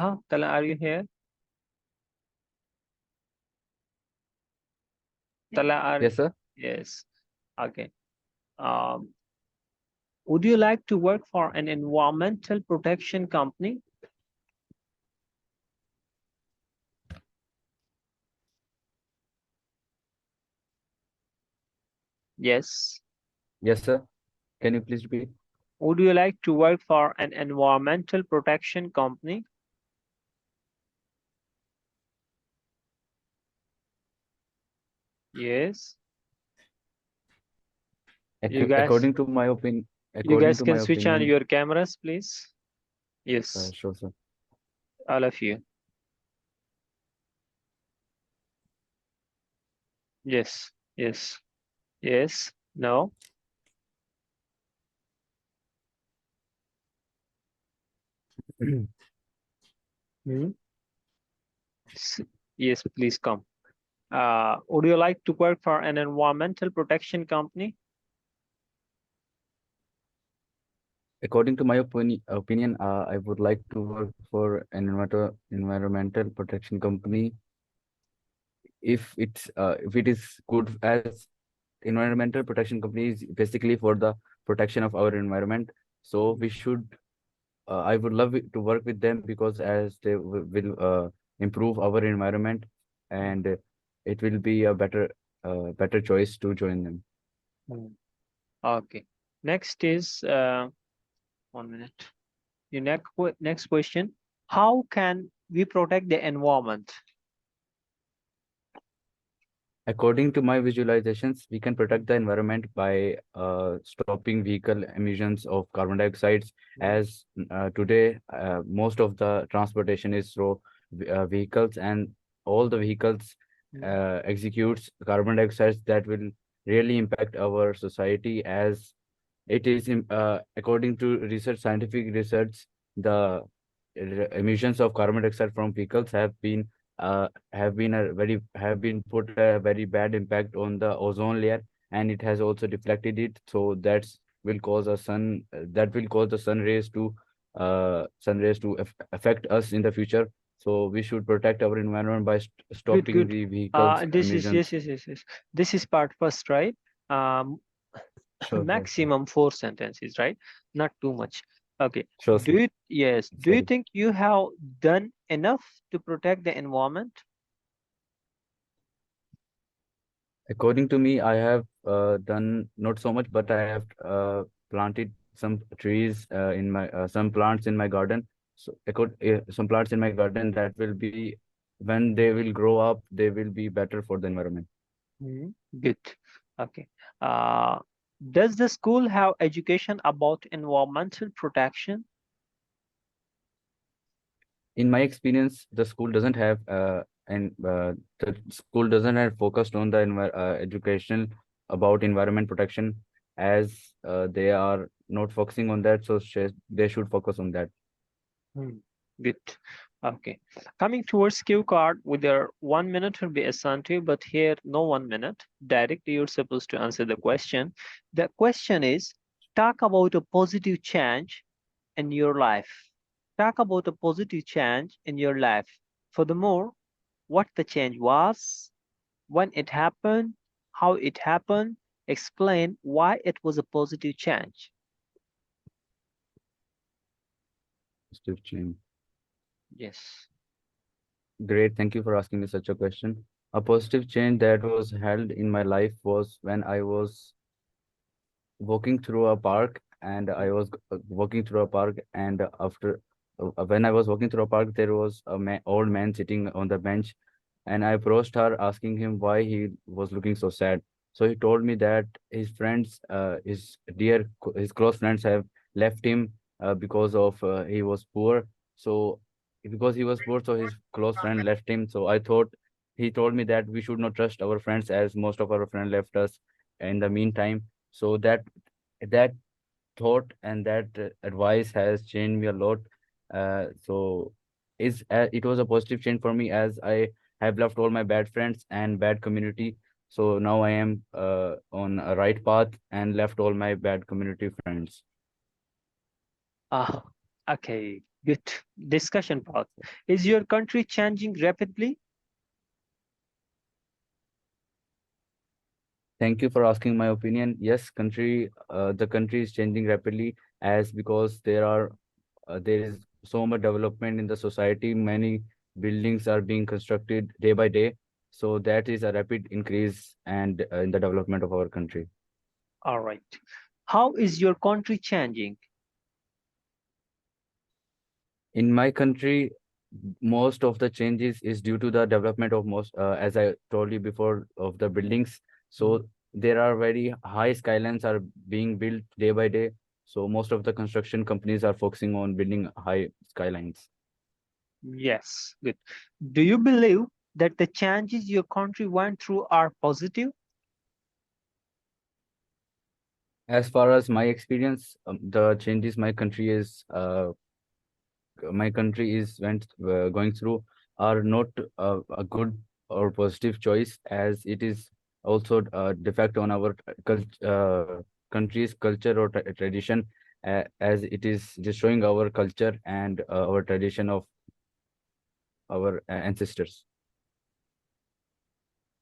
Tala, are you here? Tala, Yes, sir. yes. Okay. Um, would you like to work for an environmental protection company? Yes. Yes, sir. Can you please repeat? Would you like to work for an environmental protection company? Yes. You guys, According to my opinion, you guys can switch on your cameras, please. Yes, sure, sir. all of you. Yes, yes, yes, no. Hmm? Yes, please come. Would you like to work for an environmental protection company? According to my opinion, I would like to work for an environmental protection company if it is good, as environmental protection company is basically for the protection of our environment. So we should I would love to work with them, because as they will improve our environment, and it will be a better choice to join them. Mm. Okay. Next is 1 minute. Your next question. How can we protect the environment? According to my visualizations, we can protect the environment by stopping vehicle emissions of carbon dioxides, as today most of the transportation is through vehicles, and all the vehicles executes carbon dioxide that will really impact our society, as it is according to scientific research, the emissions of carbon dioxide from vehicles have been put a very bad impact on the ozone layer, and it has also deflected it. So that will cause the sun rays to affect us in the future. So we should protect our environment by Good, stopping good. the vehicles This is yes, emissions. yes, yes, yes. This is part first, right? Um, Sure, sure, sure. maximum 4 sentences, right? Not too much. Okay. Sure, Do sir. you yes? Do you Sorry. think you have done enough to protect the environment? According to me, I have done not so much, but I have planted some trees in my some plants in my garden. So some plants in my garden that will be, when they will grow up, they will be better for the environment. Good. Okay. Uh, does the school have education about environmental protection? In my experience, the school doesn't have and the school doesn't have focused on the education about environment protection, as they are not focusing on that. So they should focus on that. Good. Okay. Coming towards cue card, with your 1 minute will be assigned to you, but here no 1 minute. Directly you're supposed to answer the question. The question is, talk about a positive change in your life. Talk about a positive change in your life. Furthermore, what the change was, when it happened, how it happened, explain why it was a positive change. Positive change. Yes. Great. Thank you for asking me such a question. A positive change that was held in my life was when I was walking through a park, and I was walking through a park, and after when I was walking through a park, there was a old man sitting on the bench, and I approached her asking him why he was looking so sad. So he told me that his friends, his close friends have left him because of he was poor. So because he was poor, so his close friend left him. So I thought, he told me that we should not trust our friends, as most of our friends left us in the meantime. So that thought and that advice has changed me a lot. So it was a positive change for me, as I have left all my bad friends and bad community. So now I am on a right path and left all my bad community friends. Okay. Good. Discussion part. Is your country changing rapidly? Thank you for asking my opinion. Yes, the country is changing rapidly as because there is so much development in the society. Many buildings are being constructed day by day. So that is a rapid increase and in the development of our country. All right. How is your country changing? In my country, most of the changes is due to the development of as I told you before, of the buildings. So there are very high skylines are being built day by day. So most of the construction companies are focusing on building high skylines. Yes, good. Do you believe that the changes your country went through are positive? As far as my experience, the changes my country is went going through are not a good or positive choice, as it is also defect on our country's culture or tradition, as it is destroying our culture and our tradition of our ancestors.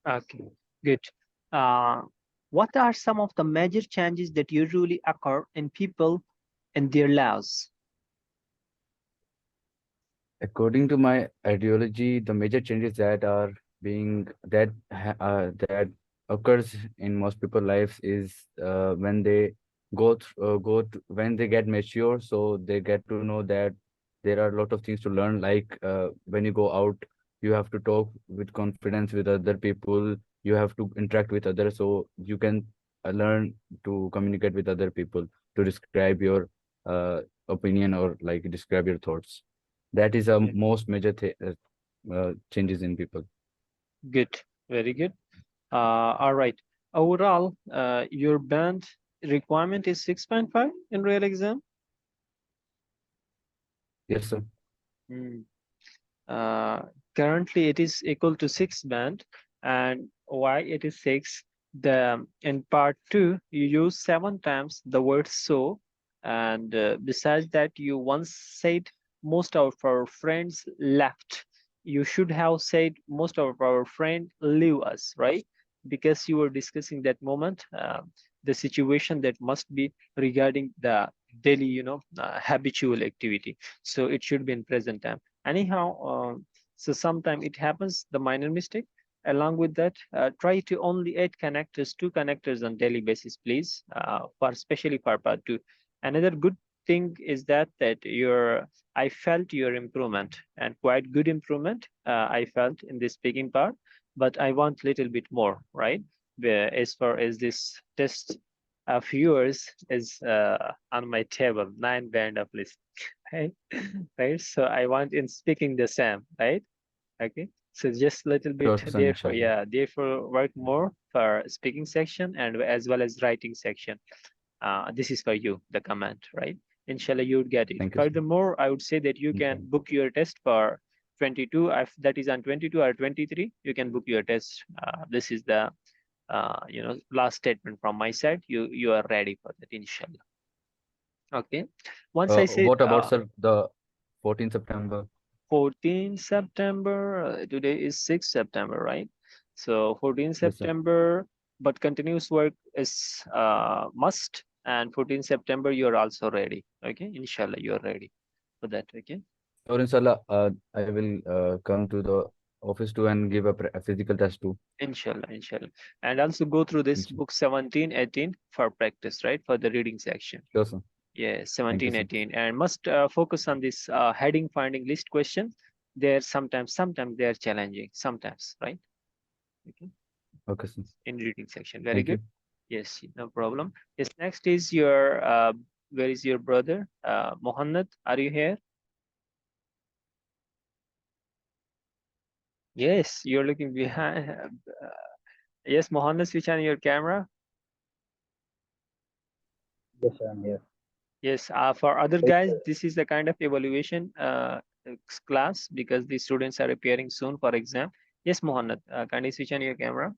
Okay, good. Uh, what are some of the major changes that usually occur in people and their lives? According to my ideology, the major changes that are that occurs in most people's lives is when they when they get mature, so they get to know that there are a lot of things to learn. Like when you go out, you have to talk with confidence with other people. You have to interact with others, so you can learn to communicate with other people to describe your opinion or like describe your thoughts. That is a Yeah. most major changes in people. Good, very good. All right. Overall, your band requirement is 6.5 in real exam. Yes, sir. Hmm. Uh, Currently, it is equal to 6 band. And why it is 6? The in part 2, you use 7 times the word so. And besides that, you once said most of our friends left. You should have said most of our friends leave us, right? Because you were discussing that moment, the situation that must be regarding the daily, habitual activity. So it should be in present time. Anyhow, so sometimes it happens, the minor mistake. Along with that, try to only add connectors, 2 connectors on daily basis, please, for especially for part 2. Another good thing is that I felt your improvement and quite good improvement. I felt in this speaking part, but I want little bit more, right? As far as this test of yours is on my table, 9 band of list. Right? Right. So I want in speaking the same, right? Okay. So just little bit, Sure, sir, therefore, inshallah. yeah, therefore work more for speaking section and as well as writing section. This is for you, the comment, right? Inshallah, you would get it. Thank you, sir. Furthermore, I would say that you can Inshallah. book your test for 22. If that is on 22 or 23, you can book your test. This is the last statement from my side. You are ready for that, inshallah. Okay. Once I said What about, sir, the 14th September? 14 September, today is 6 September, right? So 14 Yes, sir. September, but continuous work is must, and 14 September you're also ready. Okay, inshallah you're ready for that. Okay, Or inshallah, I will come to the office too and give a physical test too. inshallah, and also go through this Inshallah. book 17, 18 for practice, right? For the reading section. Sure, sir. Yeah, Thank you, 17, sir. 18, and must focus on this heading finding list question. They're sometimes they are challenging, sometimes, right? Okay, Okay, sir. in reading section. Very Thank good. you. Yes, no problem. Yes, next is your where is your brother? Mohammed, are you here? Yes, you're looking behind. Yes, Mohammed, switch on your camera. Yes, I'm here. Yes, for other Yes, guys, sir. this is the kind of evaluation class because the students are appearing soon for exam. Yes, Mohammed, can you switch on your camera?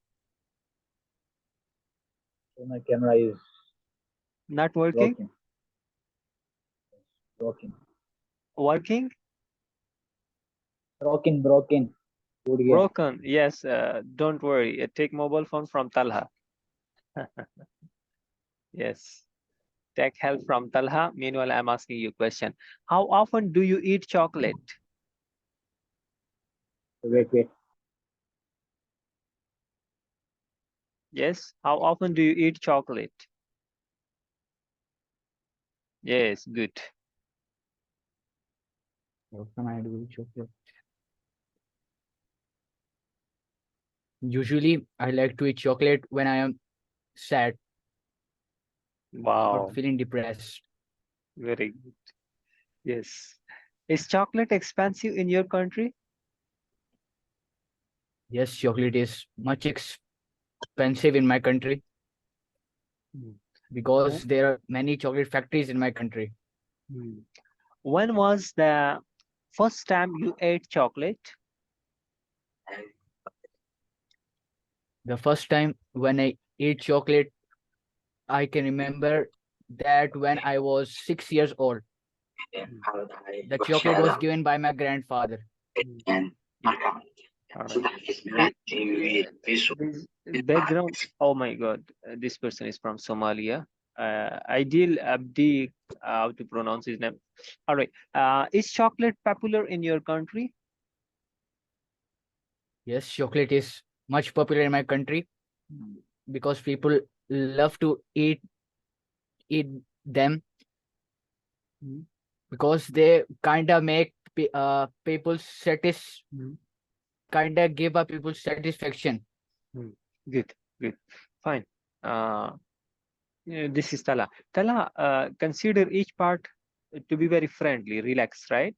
So my camera is Not working? working. Working. Working? Broken. Good game. Broken. Yes, don't worry. Take mobile phone from Talha. Yes. Take help from Talha. Meanwhile, I'm asking you a question. How often do you eat chocolate? Wait. Yes. How often do you eat chocolate? Yes, good. What can I do with chocolate? Usually, I like to eat chocolate when I am sad or Wow, feeling depressed. very good. Yes. Is chocolate expensive in your country? Yes, chocolate is much expensive in my country Mm. because there are many chocolate factories in my country. Mm. When was the first time you ate chocolate? The first time when I ate chocolate, I can remember that when I was 6 years old. The chocolate was given by my grandfather. Mm. All right. This background. Oh my God, this person is from Somalia. Ideal Abdi, how to pronounce his name? All right. Is chocolate popular in your country? Yes, chocolate is much popular in my country because people love to eat them Mm. because they kind of make people Mm. kind of give up people satisfaction. Good, good, fine. Yeah, this is Tala. Tala, consider each part to be very friendly, relaxed, right?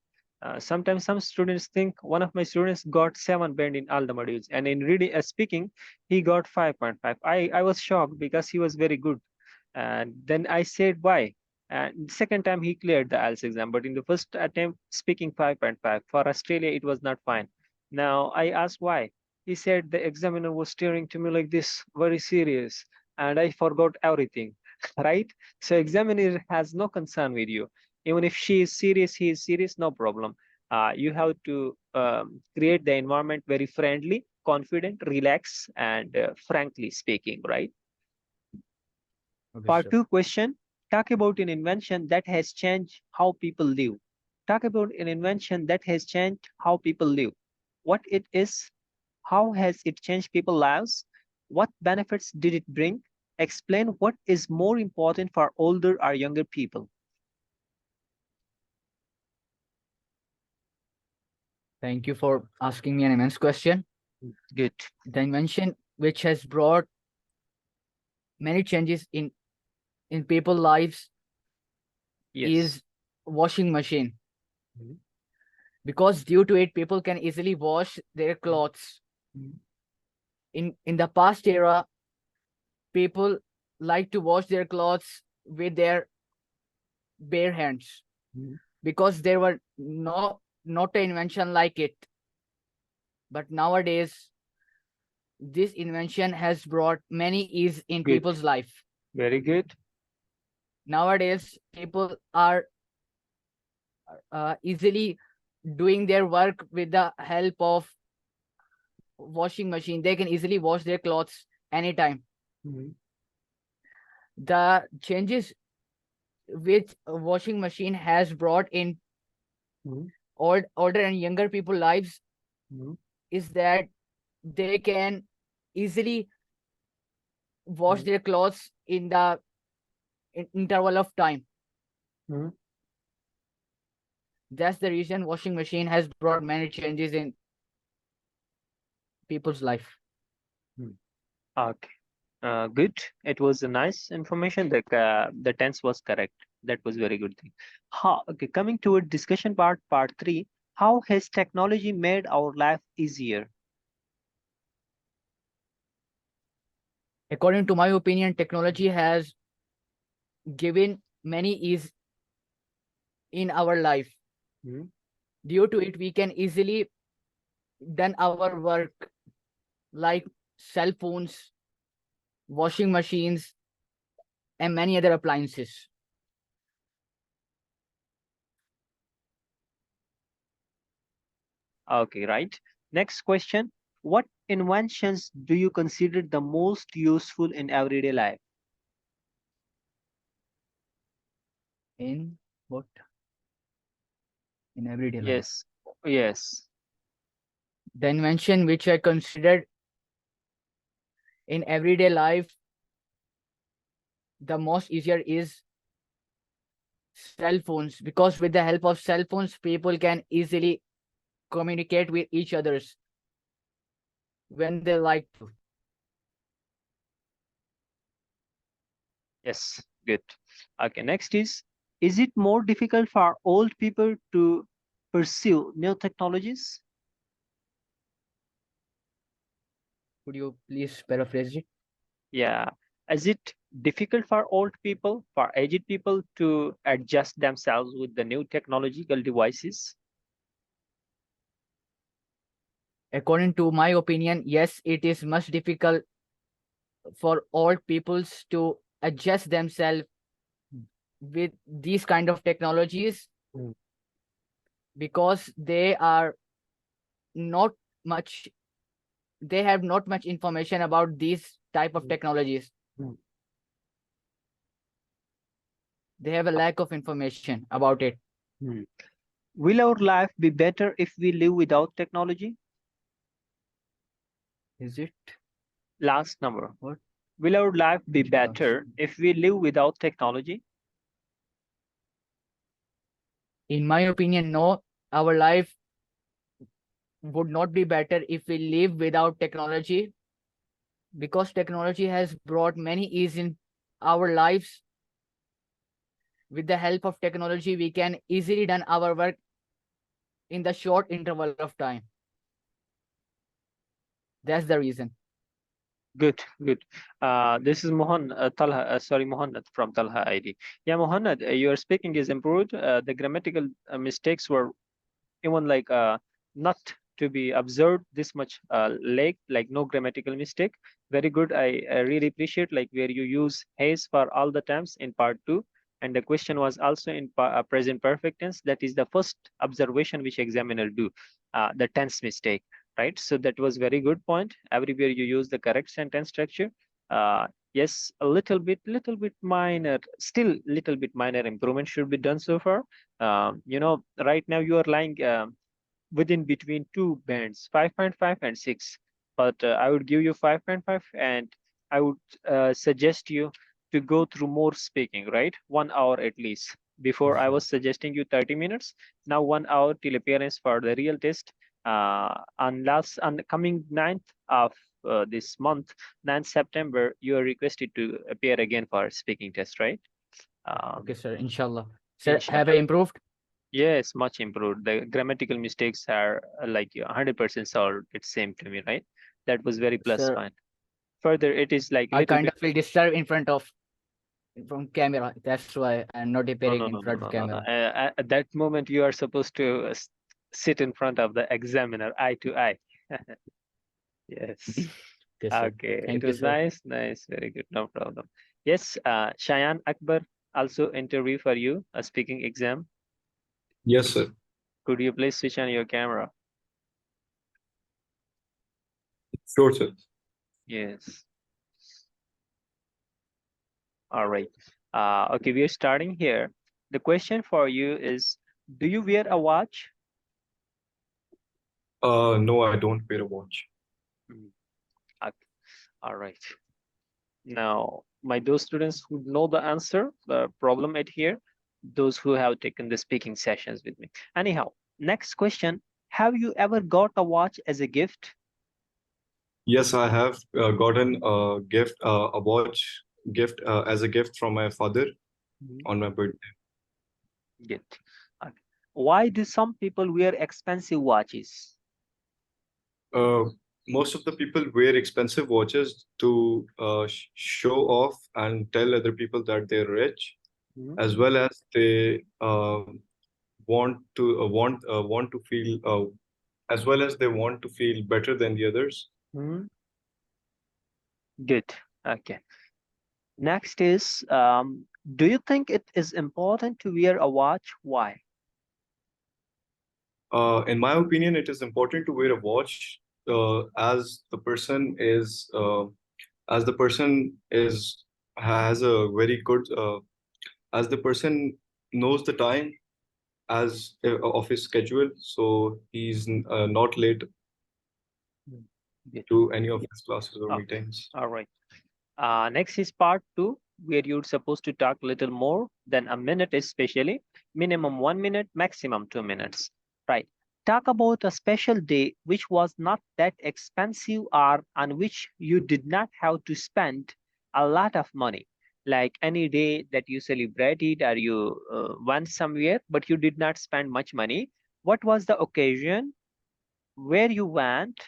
Sometimes some students think one of my students got 7 band in all the modules, and in reading, speaking, he got 5.5. I was shocked because he was very good. And then I said, why? And second time he cleared the IELTS exam, but in the first attempt, speaking 5.5. For Australia, it was not fine. Now I asked why. He said the examiner was staring to me like this, very serious, and I forgot everything, right? So examiner has no concern with you. Even if she is serious, he is serious, no problem. You have to create the environment very friendly, confident, relaxed, and frankly speaking, right? Okay, Part sir. 2 question, talk about an invention that has changed how people live. Talk about an invention that has changed how people live. What it is, how has it changed people's lives? What benefits did it bring? Explain what is more important for older or younger people. Thank you for asking me an immense question. Good. The invention which has brought many changes in people's lives Yes. is washing machine. Mhm. Because due to it, people can easily wash their clothes. Mhm. In the past era, people like to wash their clothes with their bare hands Mhm. because there were not an invention like it. But nowadays, this invention has brought many ease in Good. people's life. Very good. Nowadays, people are easily doing their work with the help of washing machine. They can easily wash their clothes anytime. Mhm. The changes which a washing machine has brought in Mhm. older and younger people lives Mhm. is that they can easily wash Mhm. their clothes in the interval of time. Mhm. That's the reason washing machine has brought many changes in people's life. Okay. Good. It was a nice information. The tense was correct. That was very good thing. Okay, coming to a discussion part 3. How has technology made our life easier? According to my opinion, technology has given many ease in our life. Mhm. Due to it, we can easily done our work like cell phones, washing machines, and many other appliances. Okay, right. Next question. What inventions do you consider the most useful in everyday life? In what? In everyday life. Yes. Yes. The invention which I considered in everyday life the most easier is cell phones, because with the help of cell phones people can easily communicate with each others when they like to. Yes. Good. Okay. Next is it more difficult for old people to pursue new technologies? Could you please paraphrase it? Yeah. Is it difficult for old people, for aged people to adjust themselves with the new technological devices? According to my opinion, yes, it is much difficult for old peoples to adjust themselves with these kind of technologies, Mm. because they are not much, they have not much information about these type of Mm. technologies. Mm. They have a lack of information about it. Hmm. Will our life be better if we live without technology? Is it? Last number. What? Will our life be Last. better if we live without technology? In my opinion, no. Our life would not be better if we live without technology, because technology has brought many ease in our lives. With the help of technology, we can easily done our work in the short interval of time. That's the reason. Good, good. This is Mohammed from Talha ID. Yeah, Mohammed, your speaking is improved. The grammatical mistakes were even like not to be observed this much late, like no grammatical mistake. Very good. I really appreciate like where you use has for all the times in part 2, and the question was also in present perfect tense. That is the first observation which examiner do, the tense mistake, right? So that was very good point. Everywhere you use the correct sentence structure. Yes, a little bit minor, still little bit minor improvement should be done so far. Right now you are lying within between two bands, 5.5 and 6. But I would give you 5.5, and I would suggest you to go through more speaking, right? 1 hour at least. Before I was suggesting you 30 minutes. Now 1 hour till appearance for the real test. On coming 9th of this month, 9th September, you are requested to appear again for speaking test, right? Okay, sir. Inshallah. Sir, Inshallah. have I improved? Yes, much improved. The grammatical mistakes are like 100% solved. It's same to me, right? That was very plus Sir, point. Further, it is like I little kind bit. of feel disturbed in front of from camera. That's why I'm not No, appearing no, in no, no, front of no, no, no. camera. At that moment, you are supposed to sit in front of the examiner, eye to eye. Yes. Okay, sir. Okay. Thank It you, was sir. nice, nice, very good, no problem. Yes, Shayan Akbar also interview for you, a speaking exam. Yes, sir. Could you please switch on your camera? Sure, sir. Yes. All right. Okay, we are starting here. The question for you is, do you wear a watch? No, I don't wear a watch. Mm, okay. All right. Now, those students who know the answer, the problem at here, those who have taken the speaking sessions with me. Anyhow, next question. Have you ever got a watch as a gift? Yes, I have gotten a gift, a watch gift as a gift from my father on my birthday. Good. Okay. Why do some people wear expensive watches? Uh, Most of the people wear expensive watches to show off and tell other people that they're rich, Mhm. as well as they want to feel as well as they want to feel better than the others. Mhm. Good. Okay. Next is, do you think it is important to wear a watch? Why? In my opinion, it is important to wear a watch as the person is has a very good as the person knows the time as of his schedule, so he's not late Good. to any of his classes or Oh, meetings. All right. Next is part 2, where you're supposed to talk a little more than a minute, especially minimum 1 minute, maximum 2 minutes. Right. Talk about a special day which was not that expensive or on which you did not have to spend a lot of money. Like any day that you celebrated or you went somewhere, but you did not spend much money. What was the occasion? Where you went?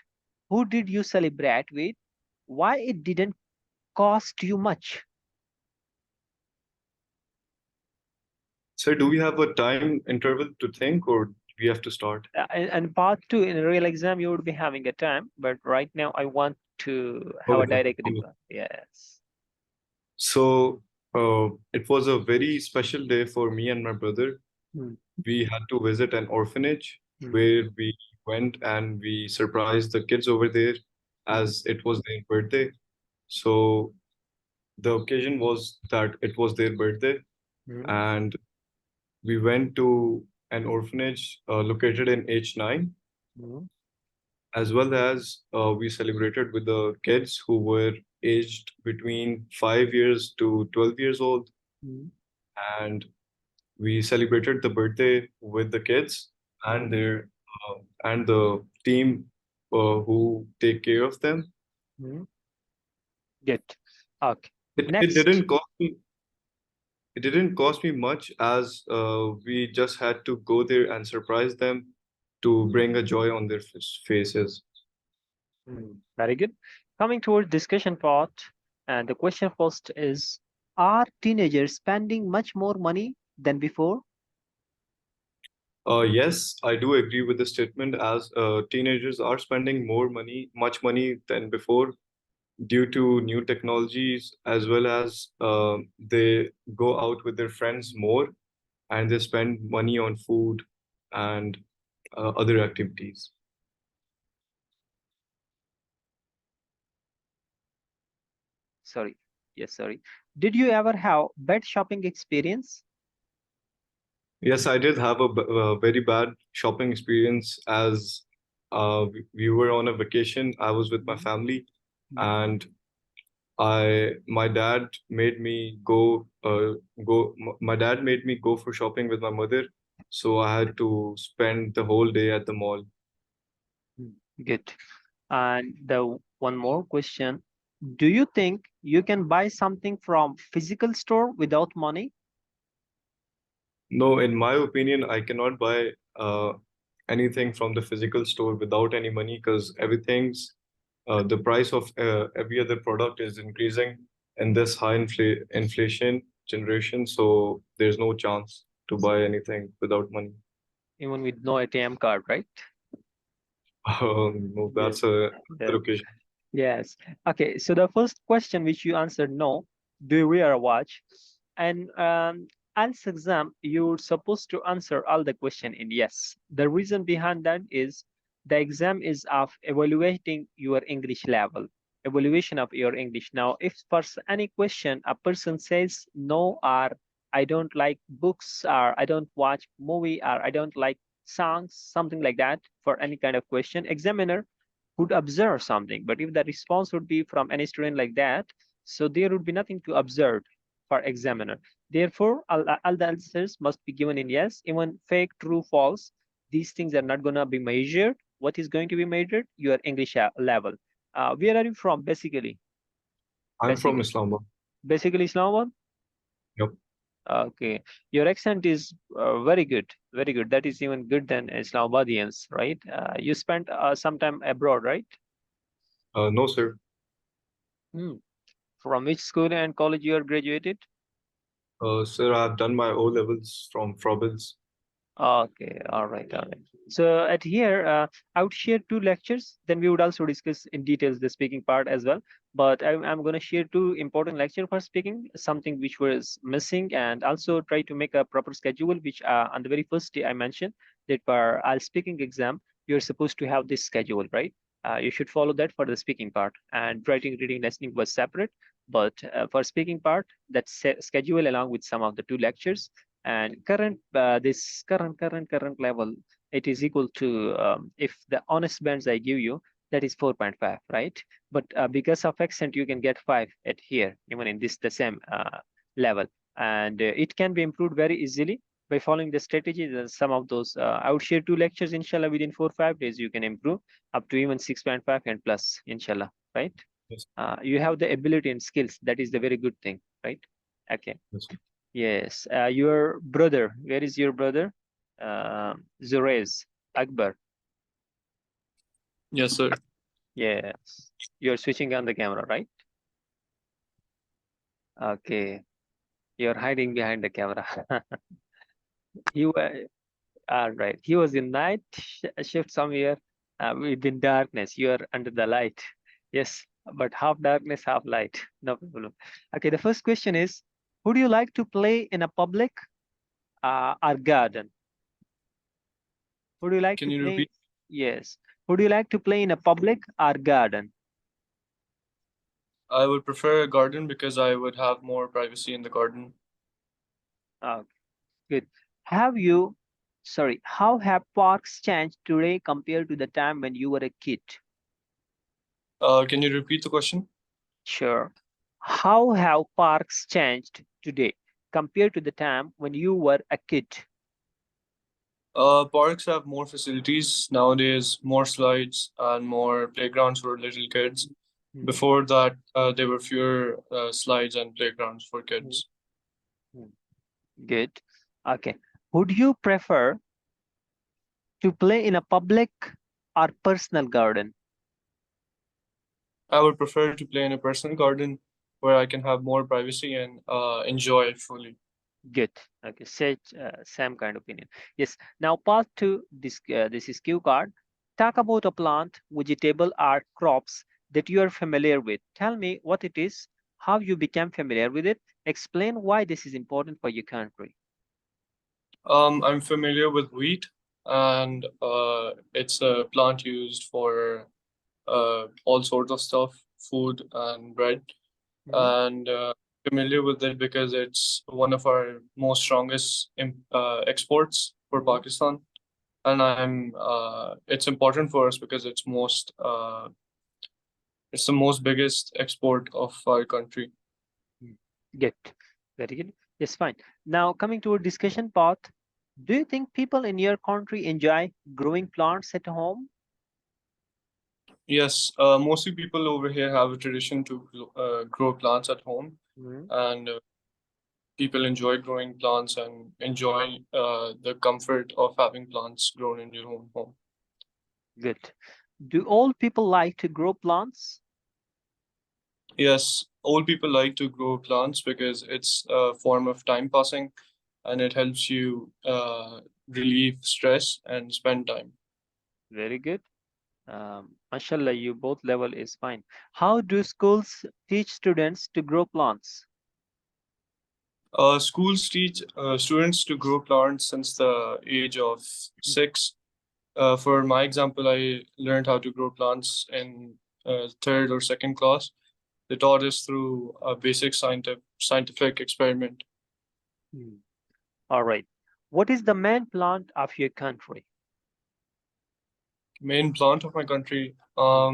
Who did you celebrate with? Why it didn't cost you much? So do we have a time interval to think, or we have to start? And part 2, in a real exam, you would be having a time, but right now I want to have a Okay, direct okay. reply. Yes. So it was a very special day for me and my brother. Hmm. We had to visit an orphanage Hmm. where we went and we surprised the kids over there as it was their birthday. So the occasion was that it was their birthday, Hmm. and we went to an orphanage located in H9, Hmm. as well as we celebrated with the kids who were aged between 5 years to 12 years old. Hmm. And we celebrated the birthday with the kids and Hmm. their and the team who take care of them. Hmm. Good. Okay. It Next. didn't cost me. It didn't cost me much as we just had to go there and surprise them to bring a joy on their faces. Very good. Coming towards discussion part, and the question first is, are teenagers spending much more money than before? Yes, I do agree with the statement as teenagers are spending much money than before due to new technologies, as well as they go out with their friends more and they spend money on food and other activities. Sorry. Yes, sorry. Did you ever have bad shopping experience? Yes, I did have a very bad shopping experience as we were on a vacation. I was with my family, and my dad made me my dad made me go for shopping with my mother, so I had to spend the whole day at the mall. Good. And the one more question. Do you think you can buy something from physical store without money? No, in my opinion, I cannot buy anything from the physical store without any money because the price of every other product is increasing in this high inflation generation. So there's no chance to buy anything without money. Even with no ATM card, right? No, that's a other occasion. Yes. Okay. So the first question which you answered no, do you wear a watch? And IELTS exam, you're supposed to answer all the question in yes. The reason behind that is the exam is of evaluating your English level, evaluation of your English. Now, if for any question a person says no, or I don't like books, or I don't watch movie, or I don't like songs, something like that, for any kind of question, examiner could observe something. But if the response would be from any student like that, so there would be nothing to observe for examiner. Therefore, all the answers must be given in yes, even fake, true, false. These things are not going to be measured. What is going to be measured? Your English level. Where are you from, basically? I'm from Islamabad. Basically, Islamabad? Yep. Okay, your accent is very good, very good. That is even good than Islamabadians, right? You spent some time abroad, right? No, sir. From which school and college you are graduated? Sir, I've done my O levels from Frobels. Okay, all right, all right. So at here, I would share 2 lectures. Then we would also discuss in details the speaking part as well. But I'm going to share 2 important lecture for speaking, something which was missing, and also try to make a proper schedule, which on the very first day I mentioned that for IELTS speaking exam, you're supposed to have this schedule, right? You should follow that for the speaking part, and writing, reading, listening was separate. But for speaking part, that's schedule along with some of the 2 lectures. And this current level, it is equal to, if the honest bands I give you, that is 4.5, right? But because of accent, you can get 5 at here, even in this the same level. And it can be improved very easily by following the strategies and some of those. I would share 2 lectures, inshallah, within 4-5 days, you can improve up to even 6.5 and plus, inshallah, right? Yes. You have the ability and skills. That is the very good thing, right? Okay. Yes. Yes. Your brother, where is your brother? Zurez, Akbar. Yes, sir. Yes. You're switching on the camera, right? Okay. You're hiding behind the camera. You were, all right. He was in night shift somewhere within darkness. You are under the light. Yes, but half darkness, half light. No problem. Okay, the first question is, who do you like to play in a public or garden? Who do you like Can to you play? repeat? Yes. Who do you like to play in a public or garden? I would prefer a garden because I would have more privacy in the garden. Good. How have parks changed today compared to the time when you were a kid? Can you repeat the question? Sure. How have parks changed today compared to the time when you were a kid? Parks have more facilities nowadays, more slides and more playgrounds for little kids. Hmm. Before that, there were fewer slides and playgrounds for kids. Good. Okay. Would you prefer to play in a public or personal garden? I would prefer to play in a personal garden where I can have more privacy and enjoy it fully. Good. Okay. Same kind of opinion. Yes. Now, part 2. This is cue card. Talk about a plant, vegetable, or crops that you are familiar with. Tell me what it is, how you became familiar with it. Explain why this is important for your country. I'm familiar with wheat, and it's a plant used for all sorts of stuff, food and bread. And familiar with it because it's one of our most strongest exports for Pakistan. And it's important for us because it's the most biggest export of our country. Good. Very good. Yes, fine. Now, coming to our discussion part, do you think people in your country enjoy growing plants at home? Yes, mostly people over here have a tradition to grow plants at home, and people enjoy growing plants and enjoy the comfort of having plants grown in your own home. Good. Do all people like to grow plants? Yes, old people like to grow plants because it's a form of time passing, and it helps you relieve stress and spend time. Very good. Mashallah, you both level is fine. How do schools teach students to grow plants? Schools teach students to grow plants since the age of 6. For my example, I learned how to grow plants in 3rd or 2nd class. They taught us through a basic scientific experiment. All right. What is the main plant of your country? Main plant of my country. I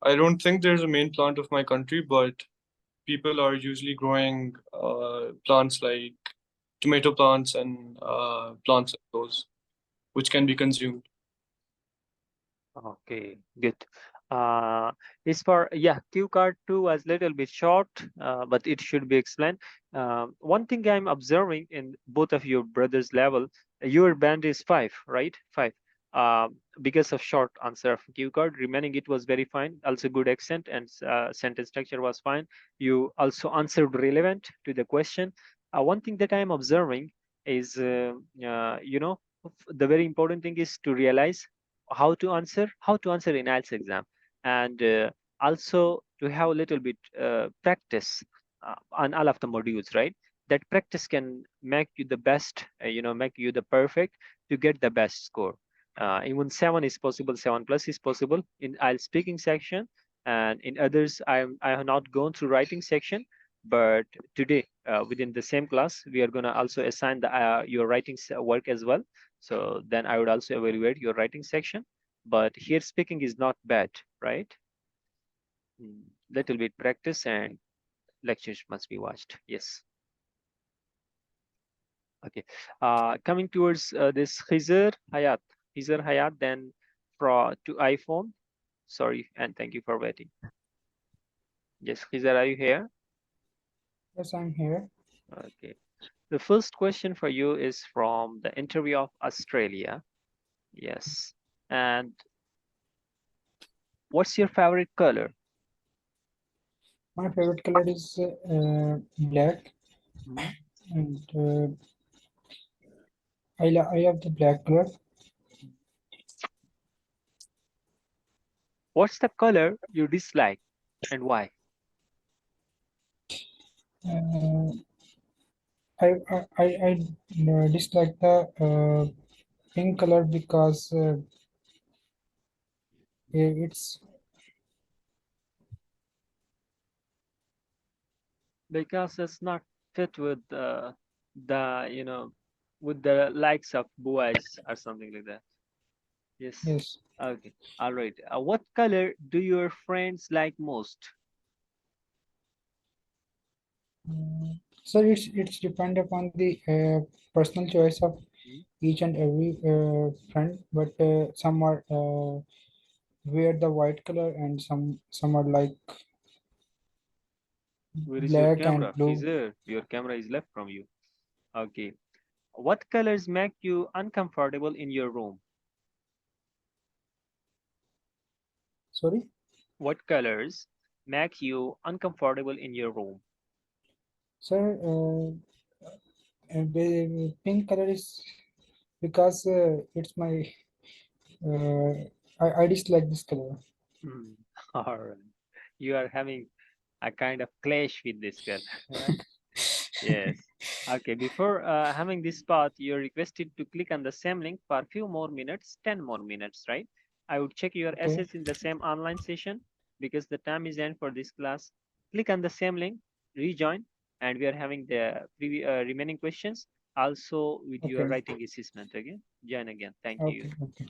don't think there's a main plant of my country, but people are usually growing plants like tomato plants and plants like those, which can be consumed. Okay, good. Is for cue card 2 was little bit short, but it should be explained. One thing I'm observing in both of your brothers' level, your band is 5, right? 5. Because of short answer of cue card, remaining it was very fine. Also good accent and sentence structure was fine. You also answered relevant to the question. One thing that I'm observing is, the very important thing is to realize how to answer in IELTS exam, and also to have a little bit practice on all of the modules, right? that practice can make you the best, make you the perfect to get the best score. Even 7 is possible, 7+ is possible in IELTS speaking section, and in others I have not gone through writing section. But today, within the same class, we are going to also assign the your writing work as well. So then I would also evaluate your writing section. But here speaking is not bad, right? Little bit practice and lectures must be watched. Yes. Okay. Coming towards this 𝐒𝐳𝐻, then to iPhone. Sorry, and thank you for waiting. Yes, 𝐒𝐳𝐻, are you here? Yes, I'm here. Okay. The first question for you is from the interview of Australia. Yes. And what's your favorite color? My favorite color is black, and I love the black color. What's the color you dislike and why? I dislike the pink color because it's Because it's not fit with with the likes of boys or something like that. Yes. yes. Okay. All right. What color do your friends like most? So it's depend upon the personal choice of each and every friend, but some are wear the white color and some are like Where is your black camera? and blue. Freezer, your camera is left from you. Okay. What colors make you uncomfortable in your room? Sorry. What colors make you uncomfortable in your room? Sir, the pink color is because it's my I dislike this color. All right. You are having a kind of clash with this girl, right? Yes. Okay. Before having this part, you're requested to click on the same link for a few more minutes, 10 more minutes, right? I would check your Okay. assets in the same online session because the time is end for this class. Click on the same link, rejoin, and we are having the remaining questions also with your Okay. writing assessment again. Join again. Thank you. Okay.